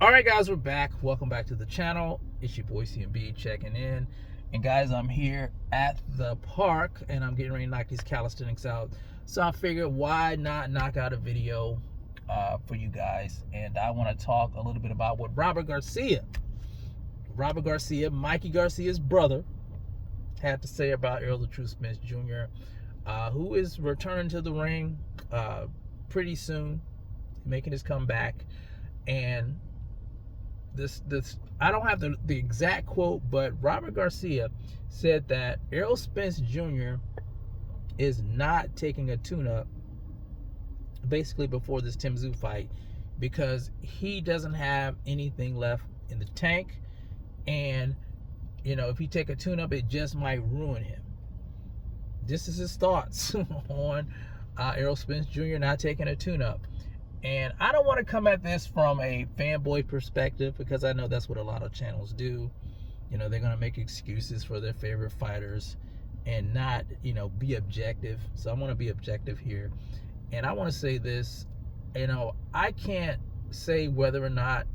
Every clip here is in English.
All right, guys, we're back. Welcome back to the channel. It's your boy CMB checking in. And guys, I'm here at the park and I'm getting ready to knock these calisthenics out. So I figured, why not knock out a video for you guys? And I want to talk a little bit about what Robert Garcia, Mikey Garcia's brother, had to say about Errol Spence Jr., who is returning to the ring pretty soon, making his comeback. And this I don't have the exact quote, but Robert Garcia said that Errol Spence Jr. is not taking a tune-up basically before this Tim Tszyu fight because he doesn't have anything left in the tank, and if he take a tune-up, it just might ruin him. This is his thoughts on Errol Spence Jr. not taking a tune-up. And I don't want to come at this from a fanboy perspective, because I know that's what a lot of channels do. They're going to make excuses for their favorite fighters and not, be objective. So I want to be objective here. And I want to say this, I can't say whether or not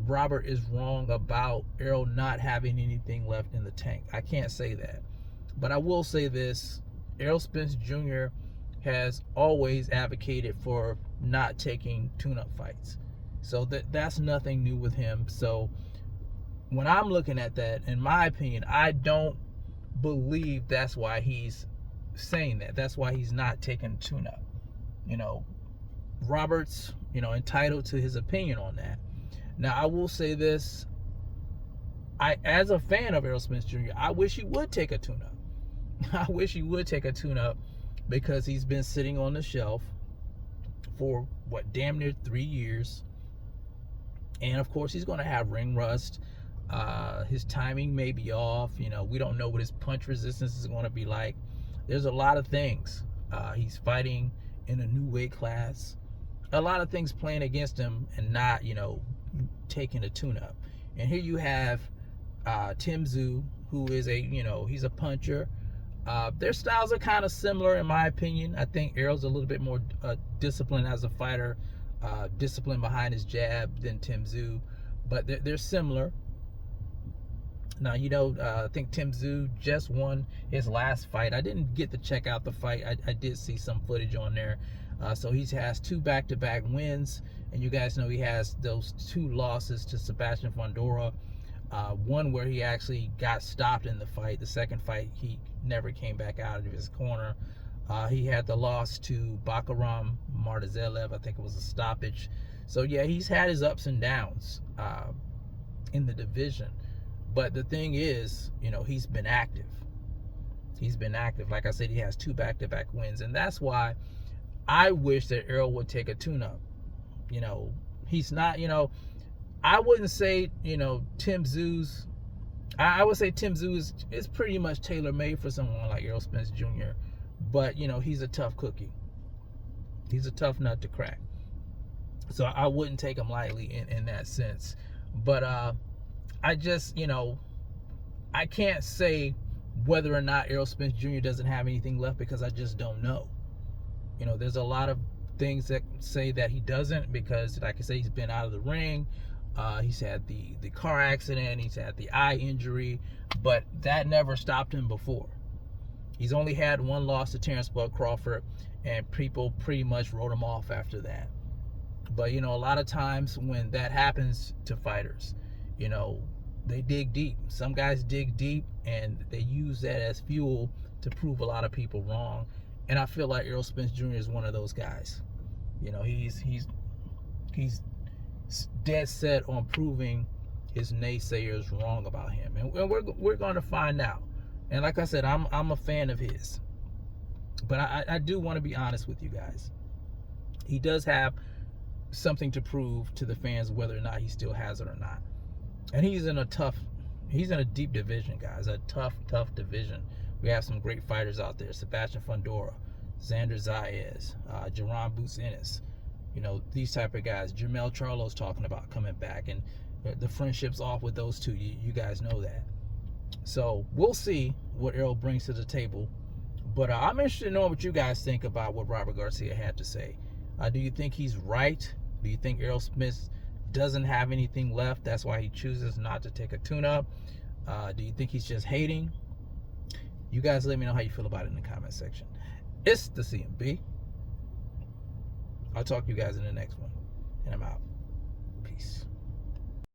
Robert is wrong about Errol not having anything left in the tank. I can't say that. But I will say this, Errol Spence Jr. has always advocated for not taking tune-up fights. So that's nothing new with him. So when I'm looking at that, in my opinion, I don't believe that's why he's saying that. That's why he's not taking tune-up. Robert's, entitled to his opinion on that. Now, I will say this. As a fan of Errol Spence Jr., I wish he would take a tune-up. I wish he would take a tune-up, because he's been sitting on the shelf for damn near 3 years. And of course he's going to have ring rust. His timing may be off. We don't know what his punch resistance is going to be like. There's a lot of things. He's fighting in a new weight class. A lot of things playing against him and not, taking a tune-up. And here you have Tim Tszyu, who is he's a puncher. Their styles are kind of similar, in my opinion. I think Errol's a little bit more disciplined as a fighter, disciplined behind his jab than Tim Tszyu, but they're similar. Now, I think Tim Tszyu just won his last fight. I didn't get to check out the fight. I did see some footage on there. So he has 2 back-to-back wins, and you guys know he has those 2 losses to Sebastian Fundora. One where he actually got stopped in the fight. The second fight, he never came back out of his corner. He had the loss to Bakaram Mardazelev. I think it was a stoppage. So yeah, he's had his ups and downs in the division. But the thing is, he's been active. He's been active. Like I said, he has 2 back-to-back wins. And that's why I wish that Errol would take a tune-up. He's not, I wouldn't say, Tim Tszyu's. I would say Tim Tszyu is pretty much tailor-made for someone like Errol Spence Jr. But, he's a tough cookie. He's a tough nut to crack. So I wouldn't take him lightly in that sense. But I just, I can't say whether or not Errol Spence Jr. doesn't have anything left, because I just don't know. There's a lot of things that say that he doesn't, because, like I say, he's been out of the ring. He's had the car accident. He's had the eye injury, but that never stopped him before. He's only had 1 loss to Terrence Bud Crawford, and people pretty much wrote him off after that. But, a lot of times when that happens to fighters, they dig deep. Some guys dig deep, and they use that as fuel to prove a lot of people wrong. And I feel like Errol Spence Jr. is one of those guys. He's dead set on proving his naysayers wrong about him, and we're going to find out. And like I said, I'm a fan of his, but I do want to be honest with you guys. He does have something to prove to the fans, whether or not he still has it or not. And he's in a deep division, guys. A tough division. We have some great fighters out there: Sebastian Fundora, Xander Zayas, Jerron Boots Ennis. These type of guys. Jermell Charlo's talking about coming back, and the friendship's off with those 2. You guys know that. So we'll see what Errol brings to the table. But I'm interested in knowing what you guys think about what Robert Garcia had to say. Do you think he's right Do you think Errol Spence doesn't have anything left? That's why he chooses not to take a tune-up. Do you think he's just hating? You guys let me know how you feel about it in the comment section. It's the CMB. I'll talk to you guys in the next one. And I'm out. Peace.